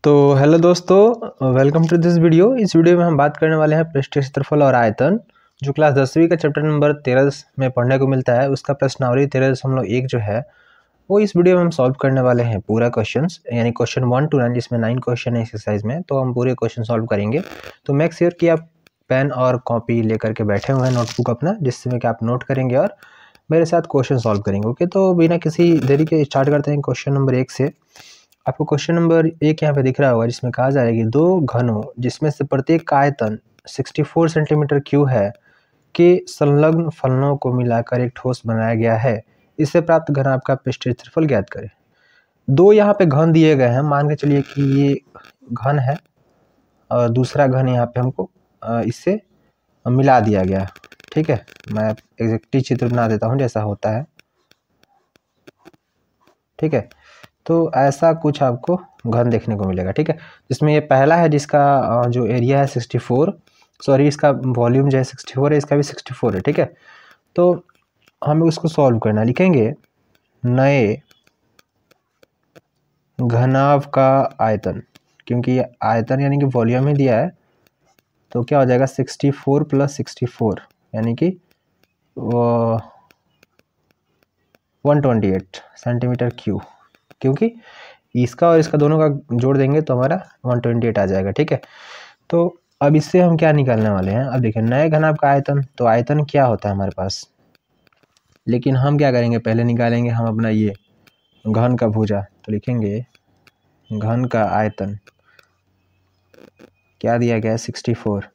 तो हेलो दोस्तों, welcome to this video. इस वीडियो में हम बात करने वाले हैं पृष्ठीय क्षेत्रफल और आयतन, जो क्लास 10वीं का चैप्टर नंबर 13 में पढ़ने को मिलता है। उसका प्रश्नावली 13.1 जो है वो इस वीडियो में हम सॉल्व करने वाले हैं पूरा क्वेश्चंस, यानी क्वेश्चन 1 to 9, जिसमें 9 क्वेश्चन है एक्सरसाइज में। तो हम पूरे क्वेश्चन सॉल्व करेंगे। तो मेक श्योर कि आप पेन और कॉपी लेकर के बैठे हुए हैं, नोटबुक अपना, जिसमें कि आप नोट करेंगे और मेरे साथ क्वेश्चन सॉल्व करेंगे। ओके, तो बिना किसी देरी के स्टार्ट करते हैं क्वेश्चन नंबर 1 से। आपको क्वेश्चन नंबर 1 यहाँ पे दिख रहा होगा, जिसमें कहा जा रहा है कि दो घनों जिसमें से प्रत्येक का आयतन 64 सेंटीमीटर क्यूब है के संलग्न फलनों को मिलाकर एक ठोस बनाया गया है। इससे प्राप्त घन का पृष्ठीय क्षेत्रफल ज्ञात करें। दो यहाँ पे घन दिए गए हैं, मान के चलिए कि ये घन है और दूसरा घन यहाँ पे हमको इससे मिला दिया गया। ठीक है, मैं एग्जैक्टली चित्र बना देता हूँ जैसा होता है। ठीक है, तो ऐसा कुछ आपको घन देखने को मिलेगा। ठीक है, जिसमें ये पहला है जिसका जो एरिया है 64, सॉरी इसका वॉल्यूम जो है 64 है, इसका भी 64 है। ठीक है, तो हमें उसको सॉल्व करना। लिखेंगे नए घनाभ का आयतन, क्योंकि आयतन यानी कि वॉल्यूम ही दिया है, तो क्या हो जाएगा 64 + 64 यानी कि 128 सेंटीमीटर क्यूब, क्योंकि इसका और इसका दोनों का जोड़ देंगे तो हमारा 128 आ जाएगा। ठीक है, तो अब इससे हम क्या निकालने वाले हैं। अब देखिए नए घनाभ का आयतन, तो आयतन क्या होता है हमारे पास, लेकिन हम क्या करेंगे, पहले निकालेंगे हम अपना ये घन का भुजा। तो लिखेंगे घन का आयतन क्या दिया गया है 64।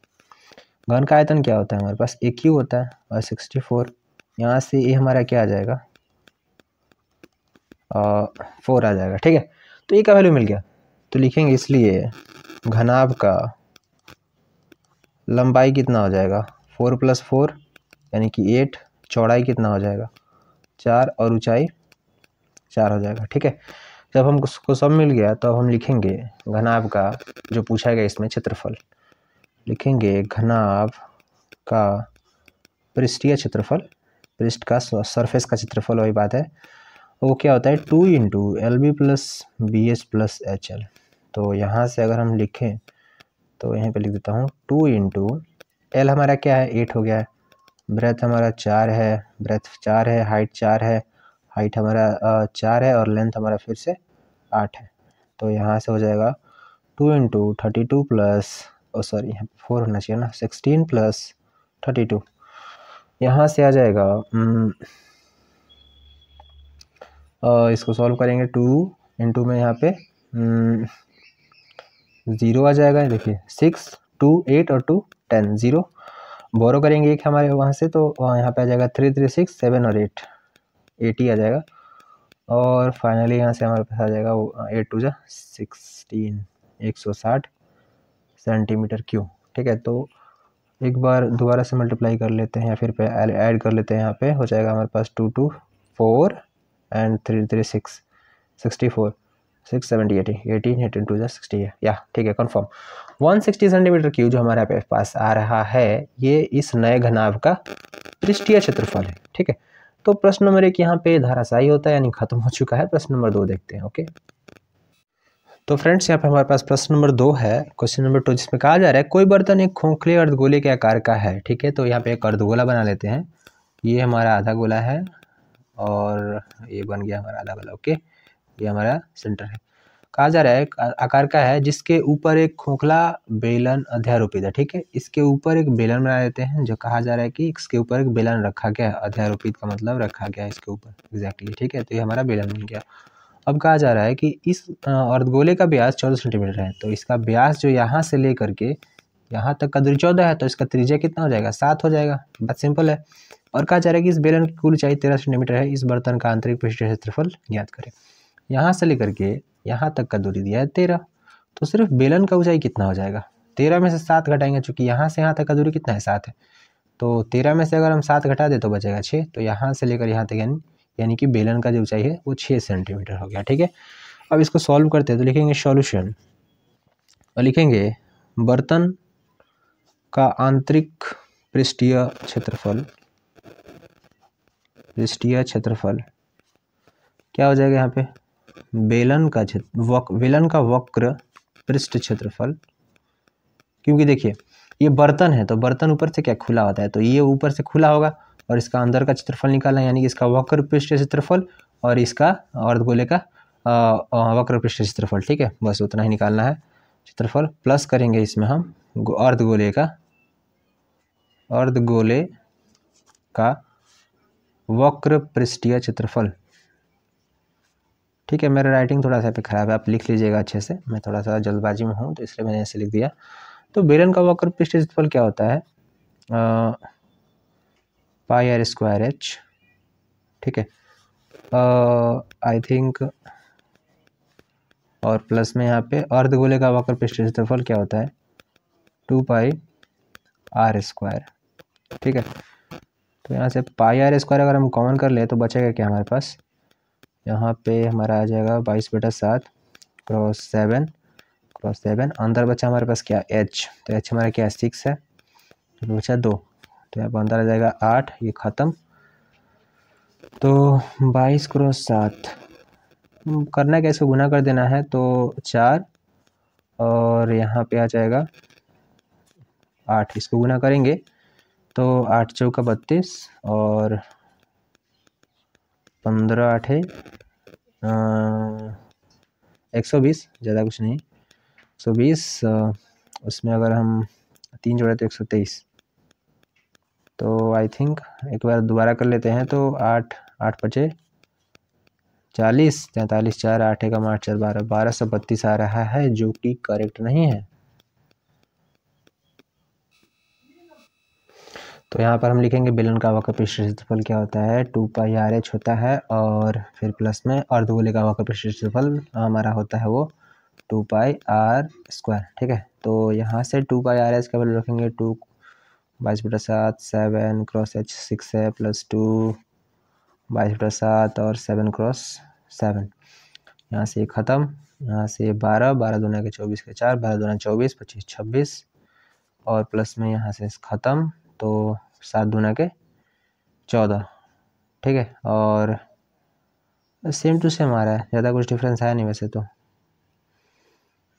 घन का आयतन क्या होता है हमारे पास, ए क्यू होता है और 64 यहाँ से ए हमारा क्या आ जाएगा 4 आ जाएगा। ठीक है, तो ए का वैल्यू मिल गया। तो लिखेंगे इसलिए घनाभ का लंबाई कितना हो जाएगा 4 + 4 यानी कि 8, चौड़ाई कितना हो जाएगा 4 और ऊंचाई 4 हो जाएगा। ठीक है, जब हम उसको सब मिल गया तो हम लिखेंगे घनाभ का जो पूछा गया इसमें क्षेत्रफल। लिखेंगे घनाभ का पृष्ठीय क्षेत्रफल, पृष्ठ का सरफेस का क्षेत्रफल, वही बात है, वो क्या होता है 2 × LB + BH + HL। तो यहाँ से अगर हम लिखें तो यहाँ पे लिख देता हूँ 2 × L हमारा क्या है 8 हो गया है, ब्रेथ हमारा 4 है, ब्रेथ 4 है, हाइट 4 है, हाइट हमारा 4 है और लेंथ हमारा फिर से 8 है। तो यहाँ से हो जाएगा 2 × 32 प्लस सॉरी यहाँ 4 होना चाहिए ना, 16 + 32। यहाँ से आ जाएगा इसको सॉल्व करेंगे 2 × में यहाँ पे 0 आ जाएगा। देखिए 6, 2, 8 और 2, 10, 0 बोरो करेंगे एक हमारे वहाँ से, तो यहाँ पे आ जाएगा 3, 3, 6, 7 और 8, 80 आ जाएगा। और फाइनली यहाँ से हमारे पास आ जाएगा 8 × 2 = 16, 160 सेंटीमीटर क्यूब। ठीक है, तो एक बार दोबारा से मल्टीप्लाई कर लेते हैं या फिर ऐड कर लेते हैं। यहाँ पे हो जाएगा हमारे पास 2, 2, 4 एंड 3, 3, 6, 64, 6, 70, 80, 18, 18, 2 = 60 है। या ठीक है, कन्फर्म 160 सेंटीमीटर क्यूब जो हमारे पास आ रहा है, ये इस नए घनाभ का पृष्ठीय क्षेत्रफल है। ठीक है, तो प्रश्न नंबर 1 यहाँ पे धाराशायी होता है, यानी खत्म हो चुका है। प्रश्न नंबर 2 देखते हैं। ओके, तो फ्रेंड्स यहाँ पे हमारे पास प्रश्न नंबर 2 है, क्वेश्चन नंबर 2, जिसमें कहा जा रहा है कोई बर्तन एक खोखले अर्धगोले के आकार का है। ठीक है, तो यहाँ पे एक अर्धगोला बना लेते हैं। ये हमारा आधा गोला है और ये बन गया हमारा आधा गोला। ओके, ये हमारा सेंटर है। कहा जा रहा है आकार का है जिसके ऊपर एक खोखला बेलन अध्यारोपित है। ठीक है, इसके ऊपर एक बेलन बना लेते हैं, जो कहा जा रहा है कि इसके ऊपर एक बेलन रखा गया है। अध्यारोपित का मतलब रखा गया है इसके ऊपर, एग्जैक्टली। ठीक है, तो ये हमारा बेलन बन गया। अब कहा जा रहा है कि इस अर्धगोले का व्यास 14 सेंटीमीटर है, तो इसका व्यास जो यहाँ से लेकर के यहाँ तक का दूरी 14 है, तो इसका त्रिज्या कितना हो जाएगा 7 हो जाएगा। बात सिंपल है। और कहा जा रहा है कि इस बेलन की कुल ऊंचाई 13 सेंटीमीटर है। इस बर्तन का आंतरिक पृष्ठीय क्षेत्रफल ज्ञात करें। यहाँ से लेकर के यहाँ तक का दूरी दिया है 13, तो सिर्फ बेलन का ऊंचाई कितना हो जाएगा, 13 में से 7 घटाएंगे, चूंकि यहाँ से यहाँ तक का दूरी कितना है 7 है, तो 13 में से अगर हम 7 घटा दे तो बचेगा 6। तो यहाँ से लेकर यहाँ तक यानी कि बेलन का जो ऊंचाई है वो 6 सेंटीमीटर हो गया। ठीक है, अब इसको सॉल्व करते हैं। तो लिखेंगे सॉल्यूशन और लिखेंगे बर्तन का आंतरिक पृष्ठीय क्षेत्रफल, पृष्ठीय क्षेत्रफल क्या हो जाएगा यहाँ पे बेलन का वक्र पृष्ठ क्षेत्रफल, क्योंकि देखिए ये बर्तन है तो बर्तन ऊपर से क्या खुला होता है, तो ये ऊपर से खुला होगा और इसका अंदर का क्षेत्रफल निकालना है, यानी कि इसका वक्र पृष्ठ क्षेत्रफल और इसका अर्धगोले का वक्र पृष्ठ क्षेत्रफल। ठीक है, बस उतना ही निकालना है क्षेत्रफल। प्लस करेंगे इसमें हम अर्धगोले का वक्र पृष्ठीय क्षेत्रफल। ठीक है, मेरा राइटिंग थोड़ा सा पे खराब है, आप लिख लीजिएगा अच्छे से, मैं थोड़ा सा जल्दबाजी में हूँ तो इसलिए मैंने ऐसे लिख दिया। तो बेलन का वक्र पृष्ठीय क्षेत्रफल क्या होता है, पाई आर स्क्वायर एच। ठीक है, आई थिंक, और प्लस में यहाँ पे अर्धगोले का वक्र पृष्ठीय क्षेत्रफल क्या होता है, 2 पाई आर स्क्वायर। ठीक है, तो यहाँ से पाई आर स्क्वायर अगर हम कॉमन कर ले तो बचेगा क्या हमारे पास, यहाँ पे हमारा आ जाएगा 22/7 क्रॉस 7 अंदर बचा हमारे पास क्या h, तो h हमारा क्या 6 है, तो बचा 2, तो यहाँ पर अंदर आ जाएगा 8, ये ख़त्म। तो 22/7 करना क्या, इसको गुना कर देना है, तो 4 और यहाँ पे आ जाएगा 8, इसको गुना करेंगे तो 8 चौका 32 और 15 8 120, ज़्यादा कुछ नहीं, 120, उसमें अगर हम 3 जोड़े तो 123। तो आई थिंक एक बार दोबारा कर लेते हैं, तो 8 8 5 40, 43 4 8 1 8 4 12, 1232 आ रहा है, जो कि करेक्ट नहीं है। तो यहाँ पर हम लिखेंगे बेलन का वक्र पृष्ठ क्षेत्रफल क्या होता है, 2 पाई आर एच होता है, और फिर प्लस में अर्धगोले का वक्र पृष्ठ क्षेत्रफल हमारा होता है वो 2 पाई आर स्क्वायर। ठीक है, तो यहाँ से 2 पाई आर एच का वैल्यू रखेंगे 2 22/7 7 क्रॉस h 6 है, प्लस 2 22/7 और 7 क्रॉस 7, यहाँ से ख़त्म, यहाँ से 12 12 दूना के 24 के 4, 12 दूना 24 25 26, और प्लस में यहाँ से ख़त्म, तो 7 दूना के 14। ठीक है, और सेम टू सेम आ रहा है, ज़्यादा कुछ डिफरेंस आया नहीं वैसे तो,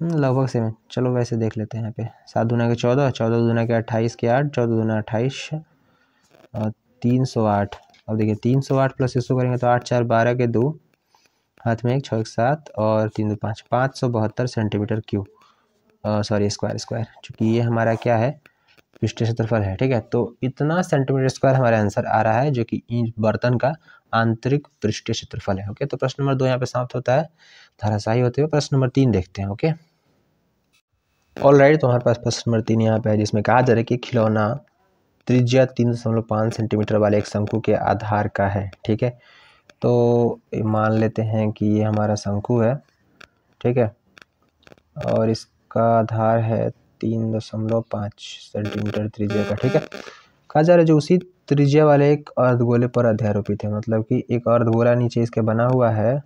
लगभग सेम। चलो वैसे देख लेते हैं यहाँ पे, 7 दूना के 14, 14 दूना के 28 के 8, 14 दूना 28 और 308। अब देखिए 308 प्लस इसको करेंगे तो 8 4 12 के 2, हाथ में 1 6 1 7 और 3 2 5, 572 सेंटीमीटर क्यूब, सॉरी स्क्वायर, चूँकि ये हमारा क्या है, पृष्ठीय क्षेत्रफल है। ठीक है, तो इतना सेंटीमीटर स्क्वायर हमारा आंसर आ रहा है, जो कि इन बर्तन का आंतरिक पृष्ठीय क्षेत्रफल है। ओके, तो प्रश्न नंबर 2 यहाँ पे समाप्त होता है धाराशाही होते हुए। प्रश्न नंबर 3 देखते हैं। ओके, ऑलराइट, तो हमारे पास प्रश्न नंबर 3 यहाँ पे है, जिसमें कहा जा रहा है कि खिलौना त्रिज्या 3.5 सेंटीमीटर वाले एक शंकु के आधार का है। ठीक है, तो मान लेते हैं कि ये हमारा शंकु है। ठीक है, और इसका आधार है 3.5 सेंटीमीटर त्रिज्या का। ठीक है, कहा जा रहा है जो उसी त्रिज्या वाले एक अर्धगोले पर अध्यारोपित है, मतलब कि एक अर्धगोला नीचे इसके बना हुआ है,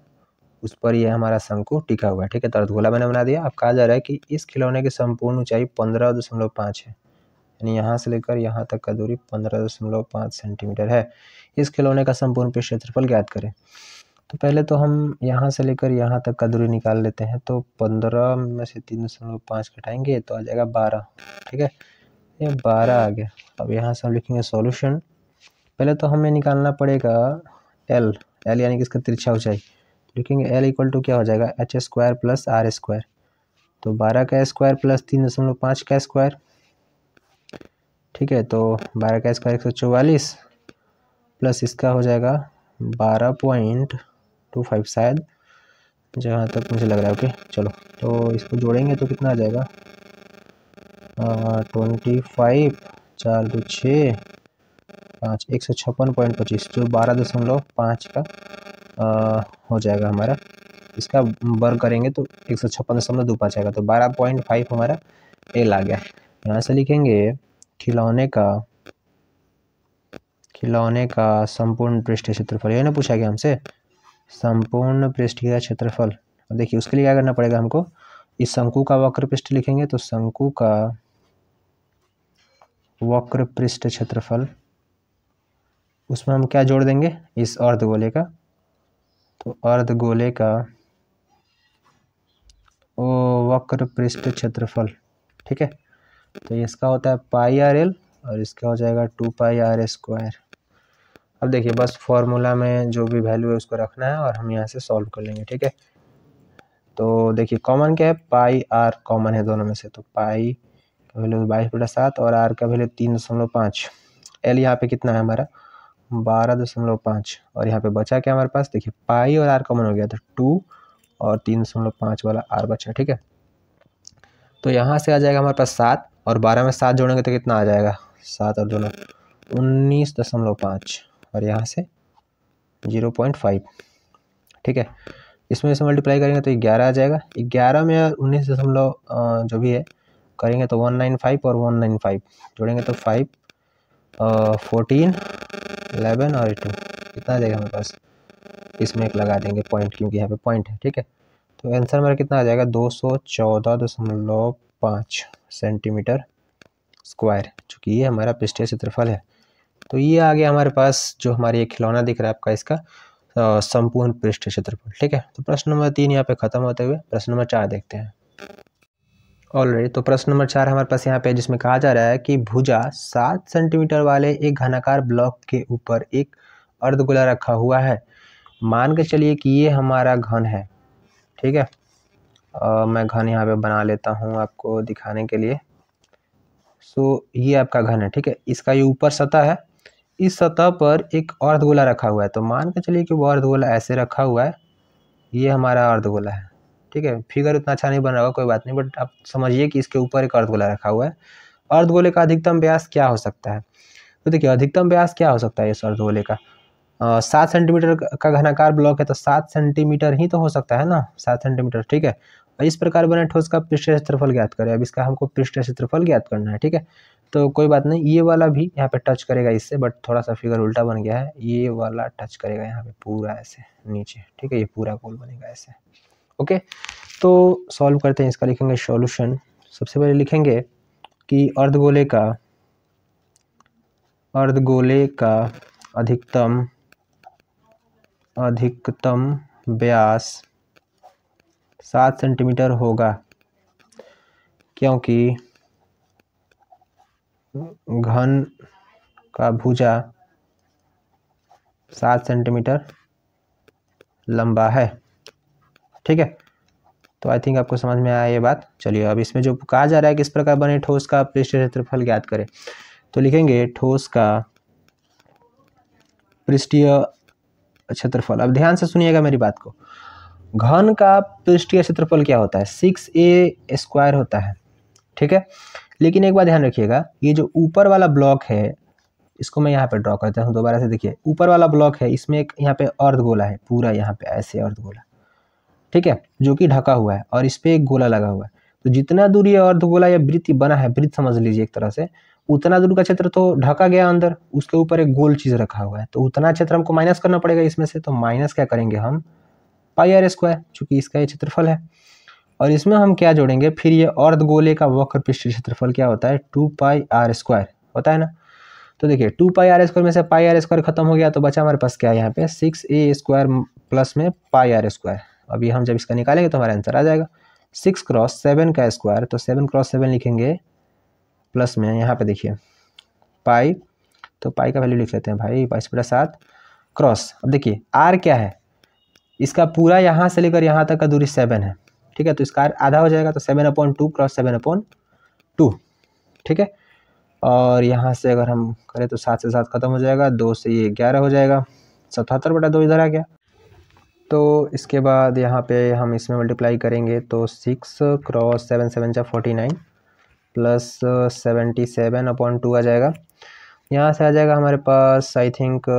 उस पर ये हमारा शंकु टिका हुआ है। ठीक है, तो अर्धगोला मैंने बना दिया। अब कहा जा रहा है कि इस खिलौने की संपूर्ण ऊंचाई 15.5 है, यानी यहाँ से लेकर यहाँ तक का दूरी 15.5 सेंटीमीटर है। इस खिलौने का संपूर्ण पृष्ठ क्षेत्रफल ज्ञात करें। तो पहले तो हम यहाँ से लेकर यहाँ तक का दूरी निकाल लेते हैं, तो 15 में से 3.5 घटाएंगे तो आ जाएगा 12। ठीक है, ये 12 आ गया। अब यहाँ से हम लिखेंगे सॉल्यूशन। पहले तो हमें निकालना पड़ेगा एल यानी कि इसका तिरछा ऊंचाई। लिखेंगे एल इक्वल टू क्या हो जाएगा, H square plus R square, तो 12 का स्क्वायर प्लस 3.5 का स्क्वायर। ठीक है, तो 12 का स्क्वायर 144 प्लस इसका हो जाएगा 12.25 शायद, जहाँ तक मुझे लग रहा है। ओके, चलो तो इसको जोड़ेंगे तो कितना आ जाएगा, 25 4 2 6 5 156.25, जो 12.5 का हो जाएगा हमारा। इसका वर्ग करेंगे तो 156.25 आएगा, तो 12.5 हमारा एल आ गया। यहाँ से लिखेंगे खिलौने का संपूर्ण पृष्ठीय क्षेत्रफल, ये ना पूछा गया हमसे, संपूर्ण पृष्ठीय क्षेत्रफल। अब देखिए उसके लिए क्या करना पड़ेगा हमको, इस शंकु का वक्र पृष्ठ लिखेंगे, तो शंकु का वक्र पृष्ठ क्षेत्रफल, उसमें हम क्या जोड़ देंगे, इस अर्धगोले का, तो अर्धगोले का वक्र पृष्ठ क्षेत्रफल, ठीक है। तो इसका होता है पाई आर एल और इसका हो जाएगा 2 पाई आर स्क्वायर। अब देखिए बस फॉर्मूला में जो भी वैल्यू है उसको रखना है और हम यहाँ से सॉल्व कर लेंगे, ठीक है। तो देखिए कॉमन क्या है, पाई आर कॉमन है दोनों में से, तो पाई का वैल्यू 22/7 और आर का वैल्यू 3.5। एल यहाँ पे कितना है हमारा 12.5 और यहाँ पे बचा क्या हमारे पास, देखिए पाई और आर कॉमन हो गया तो 2 और 3.5 वाला आर बचा, ठीक है। तो यहाँ से आ जाएगा हमारे पास 7 और 12 में 7 जोड़ेंगे तो कितना आ जाएगा, 7 और 2 19.5 और यहाँ से 0.5, ठीक है। इसमें से मल्टीप्लाई करेंगे तो 11 आ जाएगा। 11 में 19 दशमलव जो भी है करेंगे तो 195 और 195 जोड़ेंगे तो 5 14 11 और 2 कितना आ जाएगा हमारे पास, इसमें एक लगा देंगे पॉइंट क्योंकि यहाँ पे पॉइंट है, ठीक है। तो आंसर हमारा कितना आ जाएगा 214.5 सेंटीमीटर स्क्वायर, चूँकि ये हमारा पृष्ठीय क्षेत्रफल है। तो ये आ गया हमारे पास जो हमारी एक खिलौना दिख रहा है आपका, इसका संपूर्ण पृष्ठ क्षेत्रफल, ठीक है। तो प्रश्न नंबर 3 यहाँ पे खत्म होते हुए प्रश्न नंबर 4 देखते हैं। ऑलरेडी तो प्रश्न नंबर 4 हमारे पास यहाँ पे जिसमें कहा जा रहा है कि भुजा 7 सेंटीमीटर वाले एक घनाकार ब्लॉक के ऊपर एक अर्धगोला रखा हुआ है। मान के चलिए कि ये हमारा घन है, ठीक है। मैं घन यहाँ पे बना लेता हूँ आपको दिखाने के लिए। सो ये आपका घन है, ठीक है। इसका ये ऊपर सतह है, इस सतह पर एक अर्धगोला रखा हुआ है। तो मान के चलिए कि वो अर्धगोला ऐसे रखा हुआ है, ये हमारा अर्धगोला है, ठीक है। फिगर उतना अच्छा नहीं बन रहा होगा, कोई बात नहीं, बट आप समझिए कि इसके ऊपर एक अर्धगोला रखा हुआ है। अर्धगोले का अधिकतम व्यास क्या हो सकता है, तो देखिए अधिकतम व्यास क्या हो सकता है इस अर्धगोले का, 7 सेंटीमीटर का घनाकार ब्लॉक है तो 7 सेंटीमीटर ही तो हो सकता है ना, 7 सेंटीमीटर, ठीक है। और इस प्रकार बने ठोस का पृष्ठीय क्षेत्रफल ज्ञात करें। अब इसका हमको पृष्ठीय क्षेत्रफल ज्ञात करना है, ठीक है। तो कोई बात नहीं, ये वाला भी यहाँ पे टच करेगा इससे, बट थोड़ा सा फिगर उल्टा बन गया है, ये वाला टच करेगा यहाँ पे पूरा ऐसे नीचे, ठीक है। ये पूरा गोल बनेगा ऐसे, ओके। तो सॉल्व करते हैं, इसका लिखेंगे सॉल्यूशन। सबसे पहले लिखेंगे कि अर्धगोले का अधिकतम व्यास 7 सेंटीमीटर होगा, क्योंकि घन का भुजा 7 सेंटीमीटर लंबा है, ठीक है। तो आई थिंक आपको समझ में आया ये बात। चलिए अब इसमें जो कहा जा रहा है कि इस प्रकार बने ठोस का पृष्ठीय क्षेत्रफल ज्ञात करें, तो लिखेंगे ठोस का पृष्ठीय क्षेत्रफल। अब ध्यान से सुनिएगा मेरी बात को। घन का पृष्ठीय क्षेत्रफल क्या होता है, 6a स्क्वायर होता है, ठीक है। लेकिन एक बात ध्यान रखिएगा, ये जो ऊपर वाला ब्लॉक है इसको मैं यहाँ पे ड्रॉ करता हूँ दोबारा से। देखिए ऊपर वाला ब्लॉक है, इसमें एक यहाँ पे अर्धगोला है पूरा, यहाँ पे ऐसे अर्धगोला, ठीक है, जो कि ढका हुआ है और इस पे एक गोला लगा हुआ है। तो जितना दूर ये अर्धगोला या वृत्त बना है, वृत्त समझ लीजिए एक तरह से, उतना दूर का क्षेत्र तो ढका गया अंदर, उसके ऊपर एक गोल चीज रखा हुआ है, तो उतना क्षेत्र हमको माइनस करना पड़ेगा इसमें से। तो माइनस क्या करेंगे हम, पाई आर स्क्वायर, चूंकि इसका ये क्षेत्रफल है। और इसमें हम क्या जोड़ेंगे, फिर ये अर्धगोले का वक्र पृष्ठीय क्षेत्रफल क्या होता है, 2 पाई आर स्क्वायर होता है ना। तो देखिए 2 पाई आर स्क्वायर में से पाई आर स्क्वायर खत्म हो गया, तो बचा हमारे पास क्या है यहाँ पे 6a स्क्वायर प्लस में पाई आर स्क्वायर। अभी हम जब इसका निकालेंगे तो हमारा आंसर आ जाएगा 6 क्रॉस 7 का स्क्वायर, तो 7 क्रॉस 7 लिखेंगे प्लस में यहाँ पे देखिए पाई, तो पाई का वैल्यू लिख लेते हैं भाई 22/7 क्रॉस। अब देखिए आर क्या है, इसका पूरा यहाँ से लेकर यहाँ तक का दूरी 7 है, ठीक है। तो इसका आधा हो जाएगा, तो 7/2 क्रॉस 7/2, ठीक है। और यहाँ से अगर हम करें तो 7 से 7 खत्म हो जाएगा, 2 से ये 11 हो जाएगा, 77/2 इधर आ गया। तो इसके बाद यहाँ पे हम इसमें मल्टीप्लाई करेंगे तो 6 क्रॉस 7 7 जा 49 प्लस 77/2 आ जाएगा। यहाँ से आ जाएगा हमारे पास आई थिंक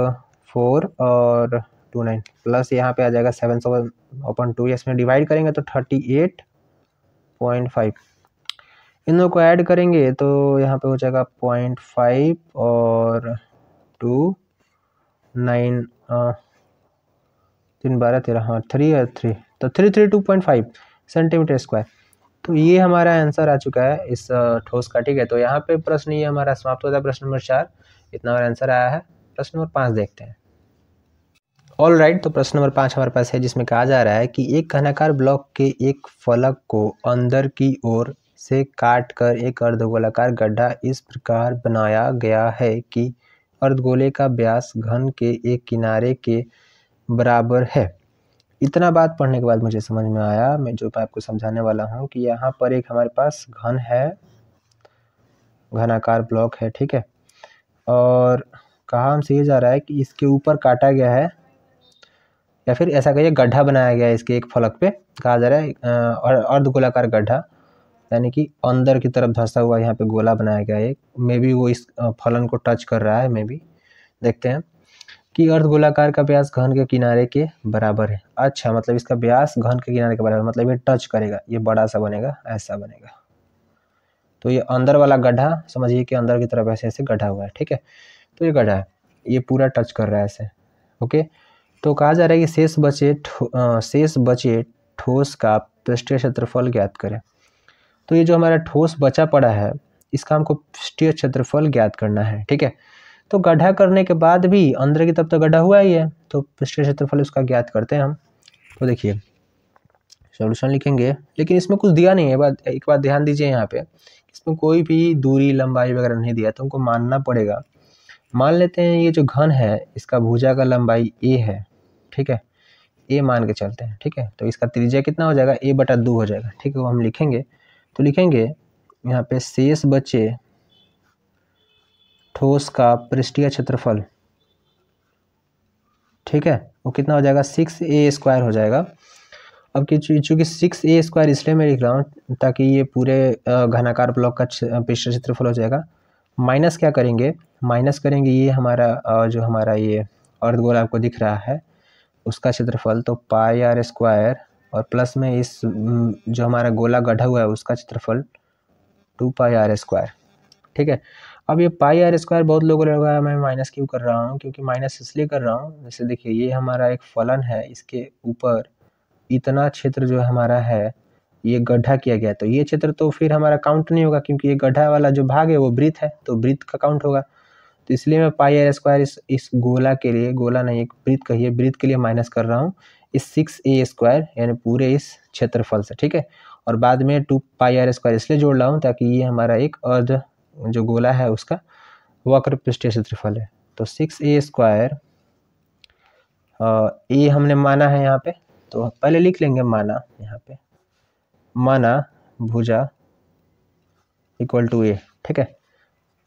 4 और 29 प्लस यहाँ पे आ जाएगा 7/2, इसमें डिवाइड करेंगे तो 38.5। इन दोनों को ऐड करेंगे तो यहाँ पे हो जाएगा 0.5 और 2 9 3 12 13, हाँ 3 और 3, तो 332.5 सेंटीमीटर स्क्वायर। तो ये हमारा आंसर आ चुका है इस ठोस का, ठीक है। तो यहाँ पे प्रश्न ये हमारा समाप्त होता है, प्रश्न नंबर 4, इतना हमारा आंसर आया है। प्रश्न नंबर 5 देखते हैं। ऑल राइट, तो प्रश्न नंबर 5 हमारे पास है, जिसमें कहा जा रहा है कि एक घनाकार ब्लॉक के एक फलक को अंदर की ओर से काट कर एक अर्धगोलाकार गड्ढा इस प्रकार बनाया गया है कि अर्धगोले का व्यास घन के एक किनारे के बराबर है। इतना बात पढ़ने के बाद मुझे समझ में आया, मैं आपको समझाने वाला हूँ, कि यहाँ पर एक हमारे पास घन है, घनाकार ब्लॉक है, ठीक है, और कहा हमसे ये जा रहा है कि इसके ऊपर काटा गया है, या फिर ऐसा कहिए गड्ढा बनाया गया है इसके एक फलक पे, कहा जा रहा है अर्धगोलाकार गड्ढा, यानी कि अंदर की तरफ धंसा हुआ यहाँ पे गोला बनाया गया है। मे बी वो इस फलन को टच कर रहा है, मे बी, देखते हैं कि अर्धगोलाकार का व्यास घन के किनारे के बराबर है। अच्छा, मतलब इसका व्यास घन के किनारे के बराबर, मतलब ये टच करेगा, ये बड़ा सा बनेगा, ऐसा बनेगा। तो ये अंदर वाला गड्ढा समझिए कि अंदर की तरफ ऐसे ऐसे गड्ढा हुआ है, ठीक है, तो ये गड्ढा है, ये पूरा टच कर रहा है ऐसे। ओके, तो कहा जा रहा है कि शेष बचे ठोस का पृष्ठीय क्षेत्रफल ज्ञात करें। तो ये जो हमारा ठोस बचा पड़ा है, इसका हमको पृष्ठीय क्षेत्रफल ज्ञात करना है, ठीक है। तो गड्ढा करने के बाद भी अंदर की तरफ तो गड्ढा हुआ ही है, तो पृष्ठीय क्षेत्रफल उसका ज्ञात करते हैं हम। तो देखिए सॉल्यूशन लिखेंगे, लेकिन इसमें कुछ दिया नहीं है, एक बात ध्यान दीजिए यहाँ पे, इसमें कोई भी दूरी लंबाई वगैरह नहीं दिया, तो हमको मानना पड़ेगा। मान लेते हैं ये जो घन है इसका भुजा का लंबाई a है, ठीक है, a मान के चलते हैं, ठीक है, तो इसका त्रिज्या कितना हो जाएगा, a/2 हो जाएगा, ठीक है, वो हम लिखेंगे। तो लिखेंगे यहाँ पे शेष बचे ठोस का पृष्ठीय क्षेत्रफल, ठीक है, वो कितना हो जाएगा, 6a² हो जाएगा। अब चूंकि 6a² इसलिए मैं लिख रहा हूँ ताकि ये पूरे घनाकार ब्लॉक का पृष्ठीय क्षेत्रफल हो जाएगा। माइनस क्या करेंगे, माइनस करेंगे ये हमारा जो हमारा ये अर्धगोला आपको दिख रहा है उसका क्षेत्रफल, तो πr², और प्लस में इस जो हमारा गोला गढ़ा हुआ है उसका क्षेत्रफल 2πr², ठीक है। अब ये πr² बहुत लोगों ने लगाया, मैं माइनस क्यों कर रहा हूँ, क्योंकि माइनस इसलिए कर रहा हूँ, जैसे देखिए ये हमारा एक फलन है, इसके ऊपर इतना क्षेत्र जो हमारा है ये गड्ढा किया गया, तो ये क्षेत्र तो फिर हमारा काउंट नहीं होगा, क्योंकि ये गड्ढा वाला जो भाग है वो वृत्त है, तो वृत्त का काउंट होगा। तो इसलिए मैं πr² इस गोला के लिए, गोला नहीं एक वृत्त कहिए, वृत्त के लिए माइनस कर रहा हूँ इस 6a² यानी पूरे इस क्षेत्रफल से, ठीक है। और बाद में 2πr² इसलिए जोड़ रहा हूँ ताकि ये हमारा एक अर्ध जो गोला है उसका वक्र पृष्ठीय क्षेत्रफल है। तो 6a², ए हमने माना है यहाँ पे, तो पहले लिख लेंगे माना, यहाँ पे माना भुजा इक्वल टू a, ठीक है।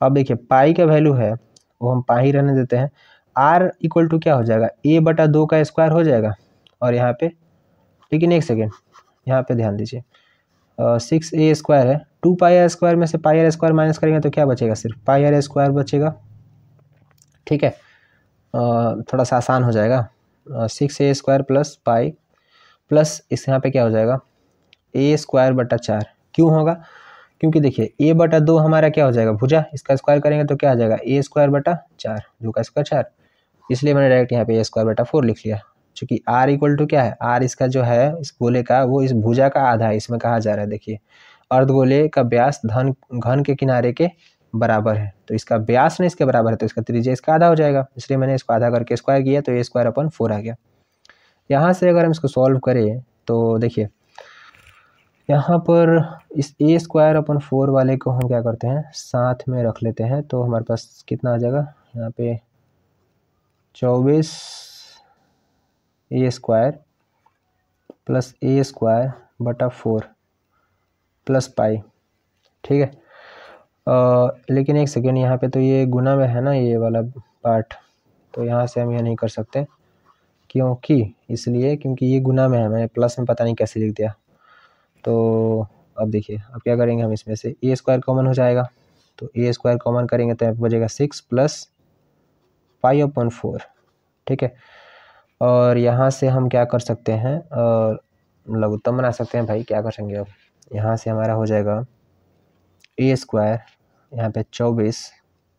अब देखिए पाई का वैल्यू है वो हम पाई रहने देते हैं, r इक्वल टू क्या हो जाएगा, a/2 का स्क्वायर हो जाएगा, और यहाँ पे, लेकिन एक सेकेंड यहाँ पे ध्यान दीजिए, 6a² है, 2πr² में से πr² माइनस करेंगे तो क्या बचेगा, सिर्फ πr² बचेगा, ठीक है। थोड़ा सा आसान हो जाएगा, 6a² प्लस पाई प्लस इस यहाँ पे क्या हो जाएगा, a²/4, क्यों होगा, क्योंकि देखिए a/2 हमारा क्या हो जाएगा, भुजा, इसका स्क्वायर करेंगे तो क्या आ जाएगा, a²/4, जो का स्क्वायर 4, इसलिए मैंने डायरेक्ट यहाँ पे a²/4 लिख लिया। चूंकि r इक्वल टू क्या है, r इसका जो है इस गोले का वो इस भुजा का आधा है, इसमें कहा जा रहा है, देखिए अर्धगोले का व्यास घन के किनारे के बराबर है, तो इसका व्यास नहीं इसके बराबर है, तो इसका त्रिज्या इसका आधा हो जाएगा, इसलिए मैंने इसको आधा करके स्क्वायर किया, तो a²/4 आ गया। यहाँ से अगर हम इसको सॉल्व करें तो देखिए यहाँ पर इस a²/4 वाले को हम क्या करते हैं, साथ में रख लेते हैं, तो हमारे पास कितना आ जाएगा, यहाँ पे 24a² plus a²/4 plus pi, ठीक है। लेकिन एक सेकेंड, यहाँ पे तो ये गुना में है ना ये वाला पार्ट, तो यहाँ से हम यह नहीं कर सकते, क्योंकि ये गुना में है, मैंने प्लस में पता नहीं कैसे लिख दिया। तो अब देखिए अब क्या करेंगे, हम इसमें से a² कॉमन हो जाएगा, तो a² कॉमन करेंगे तो यहाँ पर बचेगा 6 प्लस π/4, ठीक है। और यहाँ से हम क्या कर सकते हैं, लघुत्तम बना सकते हैं भाई, क्या कर सकेंगे, अब यहाँ से हमारा हो जाएगा a², यहाँ पे 24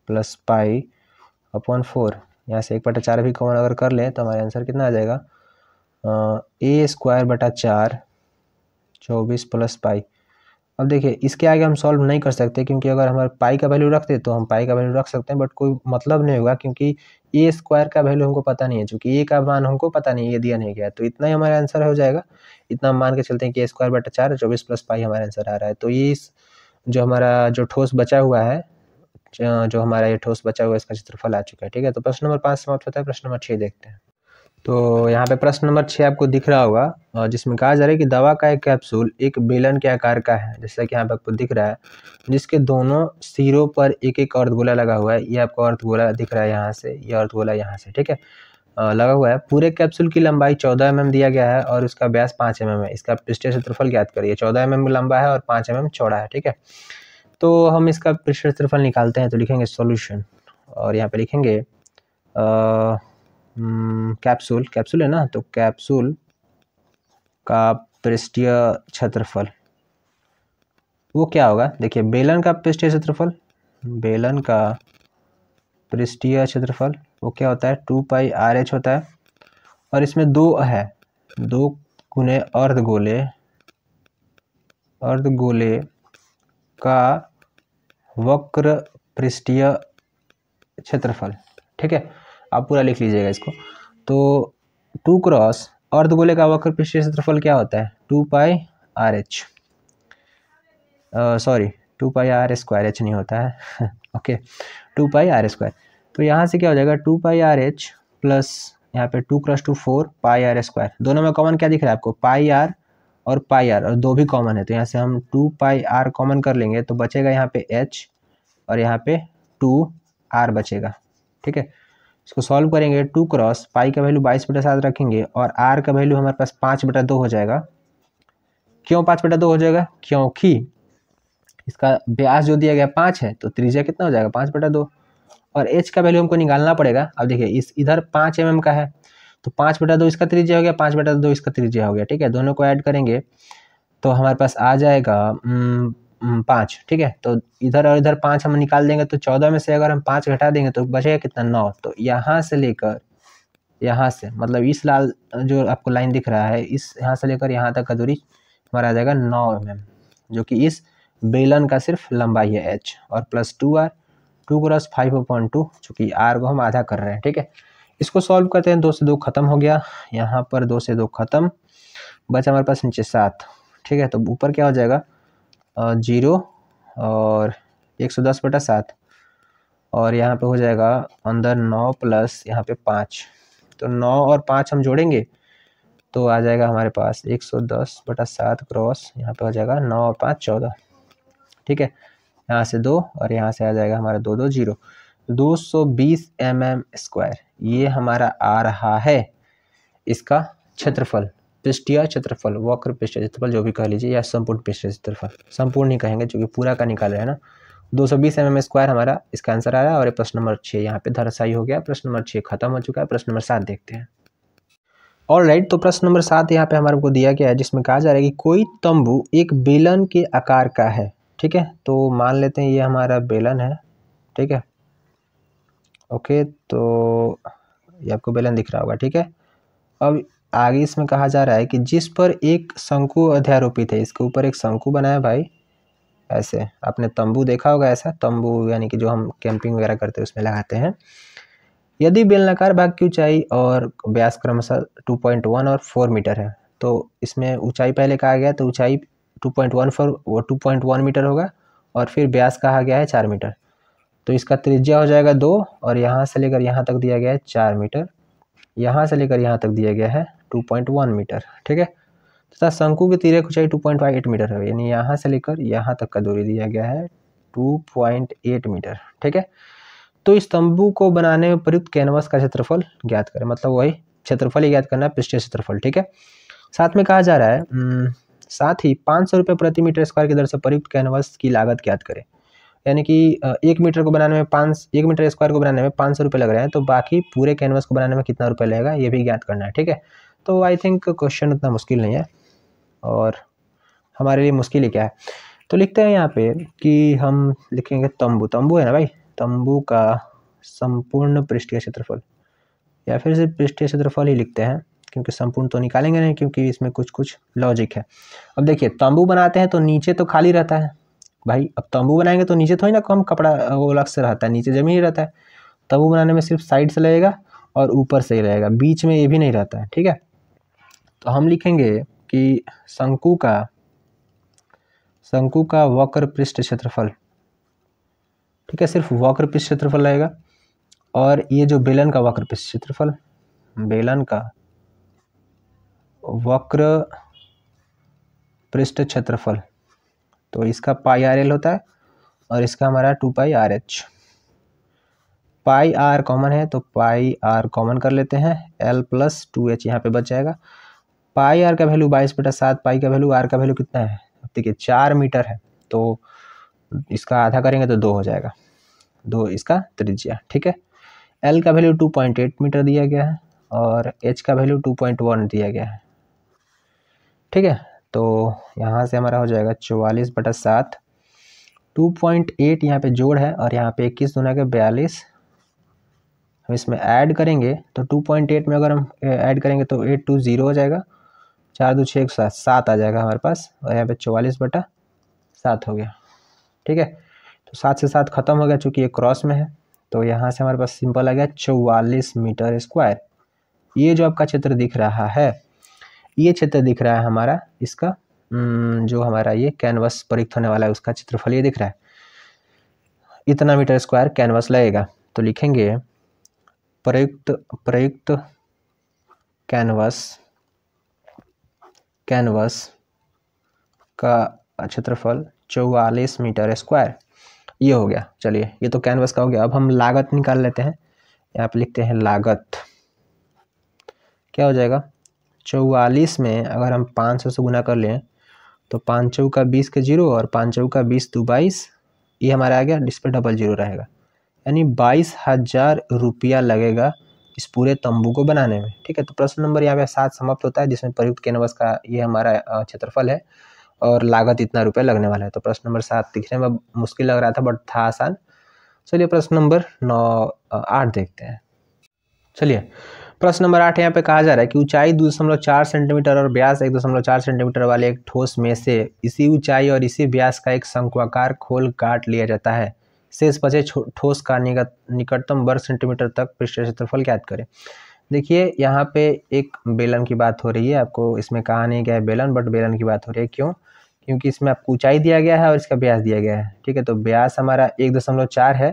प्लस π/4, यहाँ से 1/4 भी कॉमन अगर कर लें तो हमारा आंसर कितना आ जाएगा, a²/4 24 प्लस पाई, अब देखिए इसके आगे हम सॉल्व नहीं कर सकते, क्योंकि अगर हमारे पाई का वैल्यू रखते तो हम पाई का वैल्यू रख सकते हैं, बट कोई मतलब नहीं होगा, क्योंकि ए स्क्वायर का वैल्यू हमको पता नहीं है, चूँकि ए का मान हमको पता नहीं है, ये दिया नहीं गया, तो इतना ही हमारा आंसर हो जाएगा। इतना हम मान के चलते हैं कि A² बटा 4 24 प्लस पाई हमारा आंसर आ रहा है। तो ये जो हमारा जो ठोस बचा हुआ है, जो हमारा ये ठोस बचा हुआ है, इसका क्षेत्रफल आ चुका है। ठीक है, तो प्रश्न नंबर 5 समाप्त होता है। प्रश्न नंबर 6 देखते हैं। तो यहाँ पे प्रश्न नंबर 6 आपको दिख रहा होगा, जिसमें कहा जा रहा है कि दवा का एक कैप्सूल एक बेलन के आकार का है, जैसा कि यहाँ पे आपको दिख रहा है, जिसके दोनों सिरों पर एक एक अर्धगोला लगा हुआ है। ये आपको अर्धगोला दिख रहा है यहाँ से, ये अर्धगोला यहाँ से, ठीक है, लगा हुआ है। पूरे कैप्सूल की लंबाई 14 mm दिया गया है और उसका व्यास 5 mm है। इसका पृष्ठीय क्षेत्रफल ज्ञात करिए। 14 mm लंबा है और 5 mm चौड़ा है। ठीक है, तो हम इसका पृष्ठीय क्षेत्रफल निकालते हैं। तो लिखेंगे सॉल्यूशन, और यहाँ पे लिखेंगे कैप्सूल है ना, तो कैप्सूल का पृष्ठीय क्षेत्रफल वो क्या होगा। देखिए बेलन का पृष्ठीय क्षेत्रफल, बेलन का पृष्ठीय क्षेत्रफल वो क्या होता है, 2 पाई RH होता है। और इसमें 2 है, 2 गुने अर्धगोले का वक्र पृष्ठीय क्षेत्रफल। ठीक है, आप पूरा लिख लीजिएगा इसको। तो 2 क्रॉस अर्धगोले का वक्र पृष्ठीय क्षेत्रफल क्या होता है, 2 पाई RH, सॉरी 2 पाई R² H नहीं होता है ओके, 2 पाई R²। तो यहाँ से क्या हो जाएगा, 2 पाई RH प्लस यहाँ पे 2 क्रॉस 2 4 पाई R²। दोनों में कॉमन क्या दिख रहा है आपको, पाई R और पाई R, और 2 भी कॉमन है, तो यहाँ से हम 2 पाई R कॉमन कर लेंगे, तो बचेगा यहाँ पे H और यहाँ पे 2R बचेगा। ठीक है, इसको सॉल्व करेंगे। 2 क्रॉस पाई का वैल्यू 22/7 रखेंगे और R का वैल्यू हमारे पास 5/2 हो जाएगा। क्यों 5/2 हो जाएगा, क्योंकि इसका व्यास जो दिया गया 5 है, तो त्रिज्या कितना हो जाएगा 5/2, और H का वैल्यू हमको निकालना पड़ेगा। अब देखिए इस इधर 5 mm का है, तो 5/2 इसका त्रिज्या हो गया, 5/2 इसका त्रिज्या हो गया। ठीक है, दोनों को ऐड करेंगे तो हमारे पास आ जाएगा 5। ठीक है, तो इधर और इधर 5 हम निकाल देंगे, तो 14 में से अगर हम 5 घटा देंगे तो बचेगा कितना, 9। तो यहाँ से लेकर यहाँ से, मतलब इस लाल जो आपको लाइन दिख रहा है, इस यहाँ से लेकर यहाँ तक का दूरी हमारा आ जाएगा 9 mm, जो कि इस बेलन का सिर्फ लंबाई है H, और प्लस 2R, 2 क्रॉस 5/2, चूँकि R को हम आधा कर रहे हैं। ठीक है, इसको सॉल्व करते हैं। 2 से 2 खत्म हो गया, यहाँ पर 2 से 2 खत्म, बचा हमारे पास नीचे 7। ठीक है, तो ऊपर क्या हो जाएगा 0 और 110/7, और यहाँ पे हो जाएगा अंदर 9 प्लस यहाँ पे 5, तो 9 और 5 हम जोड़ेंगे तो आ जाएगा हमारे पास 110/7 क्रॉस, यहाँ पे हो जाएगा 9 और 5 14। ठीक है, यहाँ से 2 और यहाँ से आ जाएगा हमारा 2 2 0, 220 mm²। ये हमारा आ रहा है इसका क्षेत्रफल, पृष्ठीय क्षेत्रफल, वक्र पृष्ठीय क्षेत्रफल जो भी कह लीजिए, या संपूर्ण पृष्ठीय क्षेत्रफल। संपूर्ण नहीं कहेंगे क्योंकि पूरा का निकाल रहे हैं ना। 220 mm² हमारा इसका आंसर आ रहा है। और ये प्रश्न नंबर 6 यहाँ पे धराशायी हो गया। प्रश्न नंबर 6 खत्म हो चुका है। प्रश्न नंबर 7 देखते हैं। ऑलराइट, तो प्रश्न नंबर 7 यहाँ पे हमारे को दिया गया है, जिसमें कहा जा रहा है कि कोई तंबू एक बेलन के आकार का है। ठीक है, तो मान लेते हैं ये हमारा बेलन है। ठीक है, ओके, तो ये आपको बेलन दिख रहा होगा। ठीक है, अब आगे इसमें कहा जा रहा है कि जिस पर एक शंकु अध्यारोपित है, इसके ऊपर एक शंकु बना है भाई, ऐसे आपने तंबू देखा होगा, ऐसा तंबू यानी कि जो हम कैंपिंग वगैरह करते हैं उसमें लगाते हैं। यदि बेलनाकार भाग की ऊंचाई और व्यास क्रमशः 2.1 और 4 मीटर है, तो इसमें ऊंचाई पहले कहा गया, तो ऊंचाई 2.14 वो 2.1 मीटर होगा, और फिर व्यास कहा गया है 4 मीटर। तो इसका त्रिज्या हो जाएगा 2, और यहाँ से लेकर यहाँ तक दिया गया है 4 मीटर, यहाँ से लेकर यहाँ तक दिया गया है 2.1 मीटर। ठीक है, तथा शंकु की तिर्यक ऊंचाई 2.8 मीटर है, यानी यहाँ से लेकर यहाँ तक का दूरी दिया गया है 2.8 मीटर। ठीक है, तो इस तंबू को बनाने में प्रयुक्त कैनवस का क्षेत्रफल ज्ञात करें, मतलब वही क्षेत्रफल ही ज्ञात करना है, पृष्ठीय क्षेत्रफल। ठीक है, साथ में कहा जा रहा है साथ ही 500 रुपये प्रति मीटर स्क्वायर की दर से प्रयुक्त कैनवस की लागत ज्ञात करें। यानी कि 1 मीटर को बनाने में 1 मीटर स्क्वायर को बनाने में 500 रुपये लग रहे हैं, तो बाकी पूरे कैनवस को बनाने में कितना रुपये लगेगा ये भी ज्ञात करना है। ठीक है, तो आई थिंक क्वेश्चन उतना मुश्किल नहीं है, और हमारे लिए मुश्किल ही क्या है। तो लिखते हैं यहाँ पे कि हम लिखेंगे तंबू है ना भाई, तंबू का संपूर्ण पृष्ठीय क्षेत्रफल, या फिर सिर्फ पृष्ठीय क्षेत्रफल ही लिखते हैं, क्योंकि संपूर्ण तो निकालेंगे नहीं, क्योंकि इसमें कुछ कुछ लॉजिक है। अब देखिए तंबू बनाते हैं तो नीचे तो खाली रहता है भाई, अब तंबू बनाएंगे तो नीचे थोड़ी ना कम कपड़ा वो अलग से रहता है, नीचे जमीन ही रहता है। तंबू बनाने में सिर्फ साइड से लगेगा और ऊपर से ही रहेगा, बीच में ये भी नहीं रहता है, ठीक है। तो हम लिखेंगे कि शंकु का वक्र पृष्ठ क्षेत्रफल, ठीक है, सिर्फ वक्र पृष्ठ क्षेत्रफल रहेगा। और ये जो बेलन का वक्र पृष्ठ क्षेत्रफल, बेलन का वक्र पृष्ठ क्षेत्रफल, तो इसका पाई आर एल होता है और इसका हमारा 2 pi R H. Pi R common है तो पाई आर कॉमन कर लेते हैं, एल प्लस 2h यहाँ पे बच जाएगा। पाई आर का वैल्यू 22/7, पाई का वैल्यू, आर का वैल्यू कितना है, देखिए 4 मीटर है, तो इसका आधा करेंगे तो 2 हो जाएगा, 2 इसका त्रिज्या, ठीक है। एल का वैल्यू 2.8 मीटर दिया गया है और एच का वैल्यू 2.1 दिया गया है, ठीक है। तो यहाँ से हमारा हो जाएगा 44/7, 2.8 यहाँ पे जोड़ है और यहाँ पे 21 दूना के 42, हम इसमें ऐड करेंगे तो 2.8 में अगर हम ऐड करेंगे तो 820 हो जाएगा, 4 2 6 7 7 आ जाएगा हमारे पास, और यहाँ पे 44/7 हो गया, ठीक है। तो 7 से 7 खत्म हो गया चूँकि ये क्रॉस में है, तो यहाँ से हमारे पास सिंपल आ गया 44 मीटर स्क्वायर। ये जो आपका क्षेत्र दिख रहा है, ये क्षेत्र दिख रहा है हमारा, इसका जो हमारा ये कैनवस प्रयुक्त होने वाला है उसका क्षेत्रफल ये दिख रहा है, इतना मीटर स्क्वायर कैनवस लगेगा। तो लिखेंगे प्रयुक्त कैनवस का क्षेत्रफल 44 मीटर स्क्वायर, ये हो गया। चलिए ये तो कैनवस का हो गया। अब हम लागत निकाल लेते हैं, यहाँ पे लिखते हैं लागत, क्या हो जाएगा, 44 में अगर हम 500 से गुना कर लें तो 5 चौका 20 के 0 और 5 चौका 20 तो 22, ये हमारा आ गया, इस पर डबल 0 रहेगा, यानी 22,000 रुपया लगेगा इस पूरे तंबू को बनाने में, ठीक है। तो प्रश्न नंबर यहाँ पे 7 समाप्त होता है, जिसमें प्रयुक्त कैनवस का ये हमारा क्षेत्रफल है और लागत इतना रुपया लगने वाला है। तो प्रश्न नंबर 7 दिखने में मुश्किल लग रहा था बट था आसान। चलिए प्रश्न नंबर 8 देखते हैं। चलिए प्रश्न नंबर 8 यहाँ पे कहा जा रहा है कि ऊंचाई 2.4 सेंटीमीटर और व्यास 1.4 सेंटीमीटर वाले एक ठोस में से इसी ऊंचाई और इसी व्यास का एक शंक्वाकार खोल काट लिया जाता है, शेष बचे ठोस का निकटतम वर्ग सेंटीमीटर तक पृष्ठ क्षेत्रफल ज्ञात करें। देखिए यहाँ पे एक बेलन की बात हो रही है, आपको इसमें कहा नहीं गया है बेलन, बट बेलन की बात हो रही है। क्यों? क्योंकि इसमें आपको ऊंचाई दिया गया है और इसका व्यास दिया गया है, ठीक है। तो व्यास हमारा 1.4 है,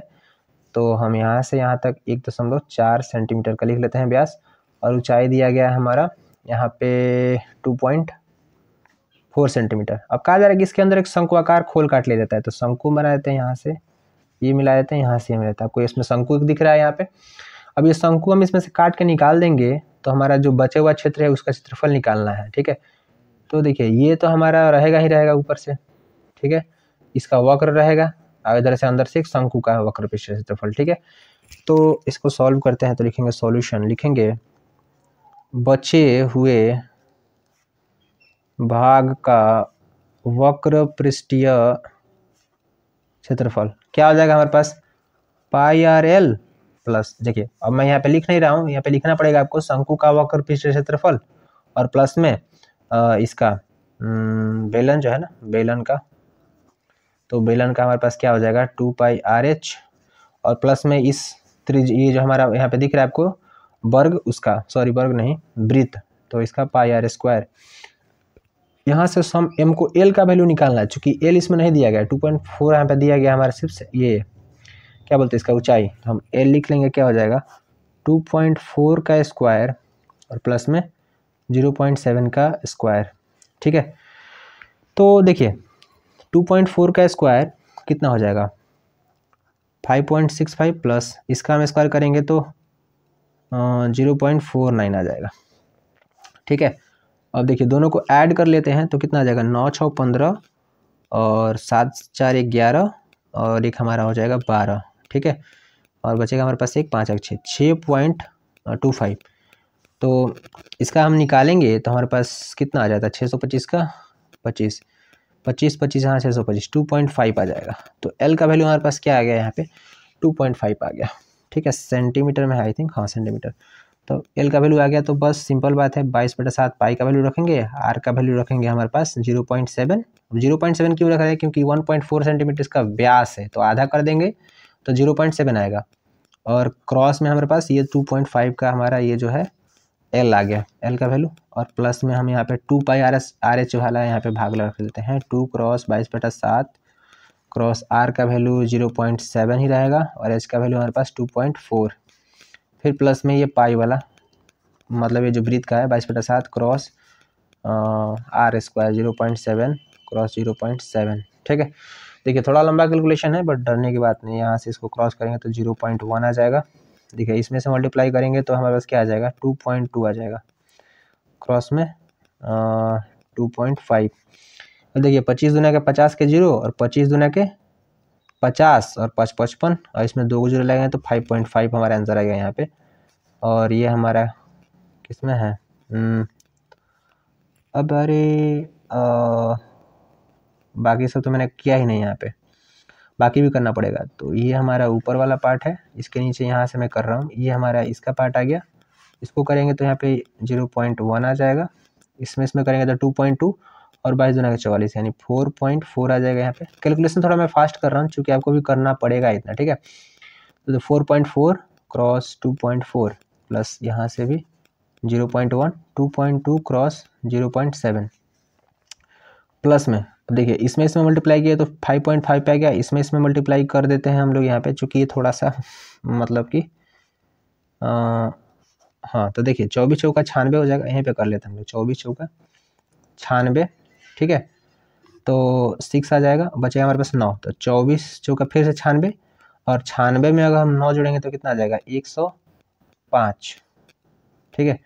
तो हम यहाँ से यहाँ तक 1.4 सेंटीमीटर का लिख लेते हैं व्यास, और ऊंचाई दिया गया है हमारा यहाँ पे 2.4 सेंटीमीटर। अब कहा जा रहा है कि इसके अंदर एक शंक्वाकार खोल काट लिया जाता है, तो शंकु बना देते हैं, यहाँ से ये मिला देते हैं, यहाँ से ये मिला देते हैं। आपको इसमें शंकु दिख रहा है यहाँ पे। अब ये शंकु हम इसमें से काट के निकाल देंगे तो हमारा जो बचे हुआ क्षेत्र है उसका क्षेत्रफल निकालना है, ठीक है। तो देखिए ये तो हमारा रहेगा ही रहेगा ऊपर से, ठीक है, इसका वक्र रहेगा और इधर से अंदर से एक शंकु का वक्र पृष्ठ क्षेत्रफल, ठीक है। तो इसको सॉल्व करते हैं, तो लिखेंगे सॉल्यूशन, लिखेंगे बचे हुए भाग का वक्र पृष्ठीय क्षेत्रफल क्या हो जाएगा हमारे पास, पाई आर एल प्लस, देखिए अब मैं यहाँ पे लिख नहीं रहा हूँ, यहाँ पे लिखना पड़ेगा आपको शंकु का वक्र पृष्ठ क्षेत्रफल और प्लस में इसका बेलन जो है ना, बेलन का, तो बेलन का हमारे पास क्या हो जाएगा 2 पाई आर एच, और प्लस में इस ये जो हमारा यहाँ पे दिख रहा है आपको वर्ग, उसका सॉरी वर्ग नहीं वृत्त, तो इसका पाई आर स्क्वायर। यहाँ से सम एम को एल का वैल्यू निकालना है, चूंकि एल इसमें नहीं दिया गया, 2.4 यहाँ पे दिया गया हमारा सिर्फ ये क्या बोलते हैं इसका ऊंचाई, तो हम एल लिख लेंगे, क्या हो जाएगा 2.4 का स्क्वायर और प्लस में 0.7 का स्क्वायर, ठीक है। तो देखिए 2.4 का स्क्वायर कितना हो जाएगा 5.65 प्लस इसका हम स्क्वायर करेंगे तो 0.49 आ जाएगा, ठीक है। अब देखिए दोनों को ऐड कर लेते हैं तो कितना आ जाएगा 9 6 15 और 7 4 11 और एक हमारा हो जाएगा 12, ठीक है। और बचेगा हमारे पास एक 5 6 6.25, तो इसका हम निकालेंगे तो हमारे पास कितना आ जाता है 625 का 25 25 25 हाँ 625 2.5 आ जाएगा। तो एल का वैल्यू हमारे पास क्या आ गया यहाँ पे 2.5 आ गया, ठीक है। सेंटीमीटर में आई थिंक, हाँ सेंटीमीटर, तो एल का वैल्यू आ गया, तो बस सिंपल बात है 22/7 पाई का वैल्यू रखेंगे, आर का वैल्यू रखेंगे हमारे पास 0.7। 0.7 क्यों रख रहे हैं, क्योंकि 1.4 सेंटीमीटर इसका व्यास है, तो आधा कर देंगे तो 0.7 आएगा। और क्रॉस में हमारे पास ये 2.5 का हमारा ये जो है एल आ गया, एल का वैल्यू। और प्लस में हम यहाँ पे 2 पाई आर एच वाला यहाँ पे भाग रख देते हैं, 2 क्रॉस 22/7 क्रॉस आर का वैल्यू 0.7 ही रहेगा और एच का वैल्यू हमारे पास 2.4। फिर प्लस में ये पाई वाला, मतलब ये जो वृत्त का है 22/7 क्रॉस आर स्क्वायर 0.7 क्रॉस 0.7। ठीक है, देखिए थोड़ा लंबा कैलकुलेशन है बट डरने की बात नहीं, यहाँ से इसको क्रॉस करेंगे तो 0.1 आ जाएगा। देखिए इसमें से मल्टीप्लाई करेंगे तो हमारे पास क्या आ जाएगा, 2.2 आ जाएगा, क्रॉस में 2.5। देखिए 25 दूना के 50 के 0 और 25 दूना के 50 और 5 55 और इसमें 2 जीरो लगेंगे तो 5.5 हमारा आंसर आ गया यहाँ पे। और ये हमारा किसमें है, अब अरे बाकी सब तो मैंने किया ही नहीं यहाँ पे, बाकी भी करना पड़ेगा। तो ये हमारा ऊपर वाला पार्ट है, इसके नीचे यहाँ से मैं कर रहा हूँ, ये हमारा इसका पार्ट आ गया। इसको करेंगे तो यहाँ पे 0.1 आ जाएगा, इसमें करेंगे तो 2.2 और 22 दूना के 44 यानी 4.4 आ जाएगा। यहाँ पे कैलकुलेशन थोड़ा मैं फास्ट कर रहा हूँ क्योंकि आपको भी करना पड़ेगा इतना। ठीक है, तो 4.4 क्रॉस 2.4 प्लस यहाँ से भी 0.1 2.2 क्रॉस 0.7 प्लस में देखिए इसमें मल्टीप्लाई किया तो 5.5 पे आ गया, इसमें मल्टीप्लाई कर देते हैं हम लोग यहाँ पे, चूँकि ये थोड़ा सा मतलब कि हाँ, तो देखिए 24 चौका 96 हो जाएगा, यहीं पे कर लेते हैं हम लोग 24 चौका 96। ठीक है, तो 6 आ जाएगा, बचेगा हमारे पास 9, तो 24 चौका फिर से 96 और 96 में अगर हम 9 जोड़ेंगे तो कितना आ जाएगा 105। ठीक है,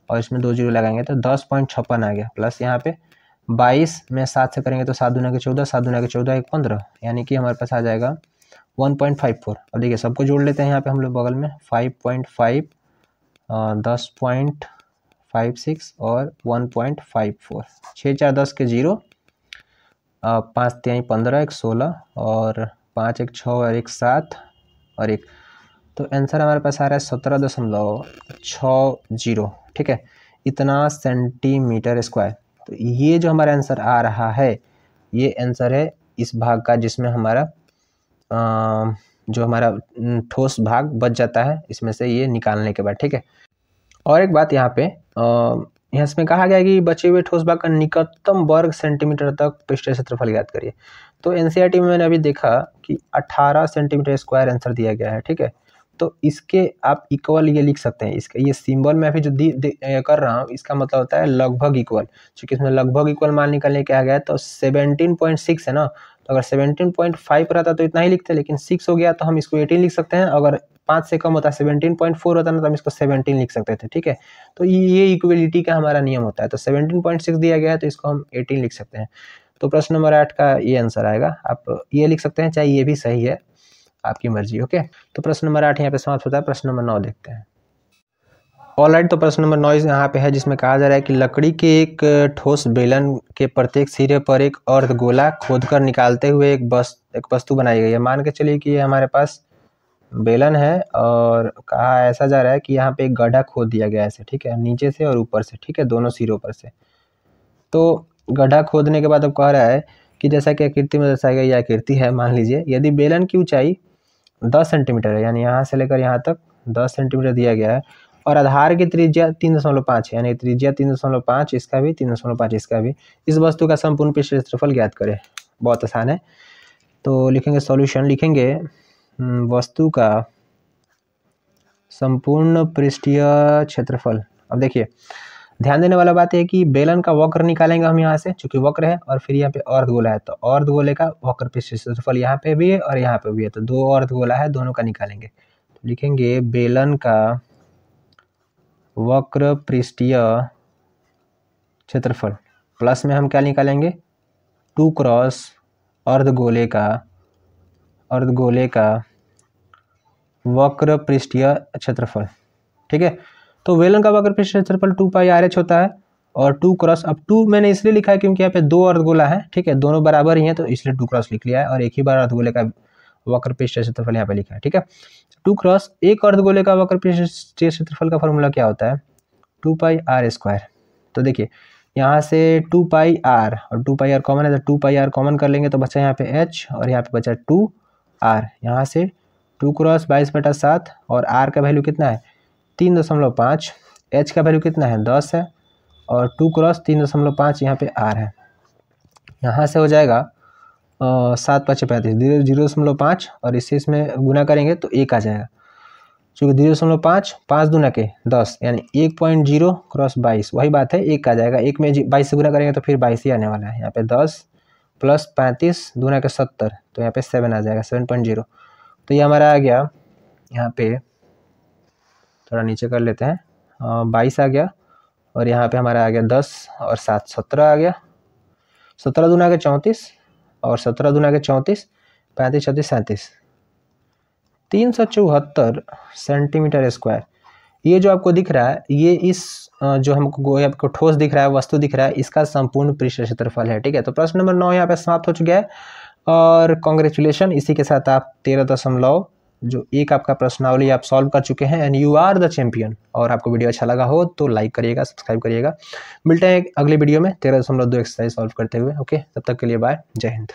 और इसमें 2 जीरो लगाएंगे तो 10.56 आ गया। प्लस यहाँ पे 22 में 7 से करेंगे तो 7 दूना के 14 7 दूना के 14 1 15 यानी कि हमारे पास आ जाएगा 1.54। अब देखिए सबको जोड़ लेते हैं यहाँ पे हम लोग बगल में 5.5 10.56 और 1.54 6 4 10 के 0 5 3 15 1 16 और 5 1 6 और 1 7 और 1, तो आंसर हमारे पास आ रहा है 17.60। ठीक है, इतना सेंटीमीटर स्क्वायर। तो ये जो हमारा आंसर आ रहा है ये आंसर है इस भाग का, जिसमें हमारा जो हमारा ठोस भाग बच जाता है इसमें से ये निकालने के बाद। ठीक है, और एक बात यहाँ पे यहाँ इसमें कहा गया है कि बचे हुए ठोस भाग का निकटतम वर्ग सेंटीमीटर तक पृष्ठीय क्षेत्रफल ज्ञात करिए। तो एनसीईआरटी में मैंने अभी देखा कि 18 सेंटीमीटर स्क्वायर आंसर दिया गया है। ठीक है, तो इसके आप इक्वल ये लिख सकते हैं, इसका ये सिंबल मैं अभी जो कर रहा हूँ इसका मतलब होता है लगभग इक्वल, क्योंकि इसमें लगभग इक्वल मान निकालने के आ गया है। तो 17.6 है ना, तो अगर 17.5 रहता तो इतना ही लिखते, लेकिन 6 हो गया तो हम इसको 18 लिख सकते हैं। अगर 5 से कम होता 17.4 होता ना तो हम इसको 17 लिख सकते थे। ठीक है, तो ये इक्वलिटी का हमारा नियम होता है। तो 17.6 दिया गया है तो इसको हम 18 लिख सकते हैं। तो प्रश्न नंबर 8 का ये आंसर आएगा। आप ये लिख सकते हैं, चाहे ये भी सही है, आपकी मर्जी। ओके, तो प्रश्न नंबर 8 यहाँ पे समाप्त होता है। प्रश्न नंबर 9 देखते हैं। ऑलराइट, तो प्रश्न नंबर 9 यहाँ पे है, जिसमें कहा जा रहा है कि लकड़ी के एक ठोस बेलन के प्रत्येक सिरे पर एक अर्धगोला खोदकर निकालते हुए एक वस्तु बनाई गई है। मान के चलिए कि ये हमारे पास बेलन है और कहा ऐसा जा रहा है कि यहाँ पे एक गड्ढा खोद दिया गया है ऐसे। ठीक है, नीचे से और ऊपर से। ठीक है, दोनों सिरों पर से। तो गड्ढा खोदने के बाद अब कह रहा है कि जैसा कि आकृति में दर्शाई गई आकृति है, मान लीजिए यदि बेलन की ऊंचाई 10 सेंटीमीटर है, यानी यहाँ से लेकर यहाँ तक 10 सेंटीमीटर दिया गया है, और आधार की त्रिज्या 3.5 है, यानी त्रिज्या 3.5, इसका भी 3.5, इसका भी। इस वस्तु का संपूर्ण पृष्ठीय क्षेत्रफल ज्ञात करें। बहुत आसान है, तो लिखेंगे सॉल्यूशन, लिखेंगे वस्तु का संपूर्ण पृष्ठीय क्षेत्रफल। अब देखिए ध्यान देने वाला बात है कि बेलन का वक्र निकालेंगे हम यहाँ से, चूंकि वक्र है, और फिर यहाँ पे अर्धगोला है, तो अर्धगोले का वक्र पृष्ठीय क्षेत्रफल यहाँ पे भी है और यहाँ पे भी है, तो दो अर्धगोला है, दोनों का निकालेंगे। तो लिखेंगे बेलन का वक्र पृष्ठीय क्षेत्रफल प्लस में हम क्या निकालेंगे 2 क्रॉस अर्धगोले का वक्र पृष्ठीय क्षेत्रफल। ठीक है, तो बेलन का वक्र पृष्ठीय क्षेत्रफल 2 पाई RH होता है, और 2 क्रॉस, अब 2 मैंने इसलिए लिखा है क्योंकि यहाँ पे दो अर्धगोला है। ठीक है, दोनों बराबर ही हैं तो इसलिए 2 क्रॉस लिख लिया है, और एक ही बार अर्धगोले का वक्र पृष्ठीय क्षेत्रफल यहाँ पे लिखा है। ठीक है, 2 क्रॉस एक अर्धगोले का वक्र पृष्ठीय क्षेत्रफल का फॉर्मूला क्या होता है? 2πr²। तो देखिए यहाँ से 2πr और 2πr कॉमन है, तो 2πr कॉमन कर लेंगे तो बचा यहाँ पे h और यहाँ पे बचा 2r। यहाँ से 2 क्रॉस 22/7 और r का वैल्यू कितना है 3.5, h का वैल्यू कितना है 10 है और 2 क्रॉस 3.5 यहाँ पे r है। यहाँ से हो जाएगा 7 5 35 0.5 और इससे इसमें गुना करेंगे तो 1 आ जाएगा। चूँकि 0.5 5 दूना के 10 यानी 1.0 क्रॉस 22 वही बात है 1 आ जाएगा। 1 में 22 से गुना करेंगे तो फिर 22 ही आने वाला है। यहाँ पे 10 प्लस 35 दूना के 70 तो यहाँ पे 7 आ जाएगा 7.0। तो ये हमारा आ गया, यहाँ पे थोड़ा नीचे कर लेते हैं, 22 आ गया और यहाँ पे हमारा आ गया 10 और 7 17 आ गया। 17 दूना के 34 और 17 दूना के 34 35 36 37 374 सेंटीमीटर स्क्वायर। ये जो आपको दिख रहा है ये इस जो हमको आपको ठोस दिख रहा है, वस्तु दिख रहा है, इसका संपूर्ण पृष्ठ क्षेत्रफल है। ठीक है, तो प्रश्न नंबर 9 यहाँ पे समाप्त हो चुका है और कांग्रेचुलेशन, इसी के साथ आप 13.1 आपका प्रश्नावली आप सॉल्व कर चुके हैं and you are the champion. और आपको वीडियो अच्छा लगा हो तो लाइक करिएगा, सब्सक्राइब करिएगा। मिलते हैं अगले वीडियो में 13.2 एक्सरसाइज सॉल्व करते हुए। ओके, तब तक के लिए बाय, जय हिंद।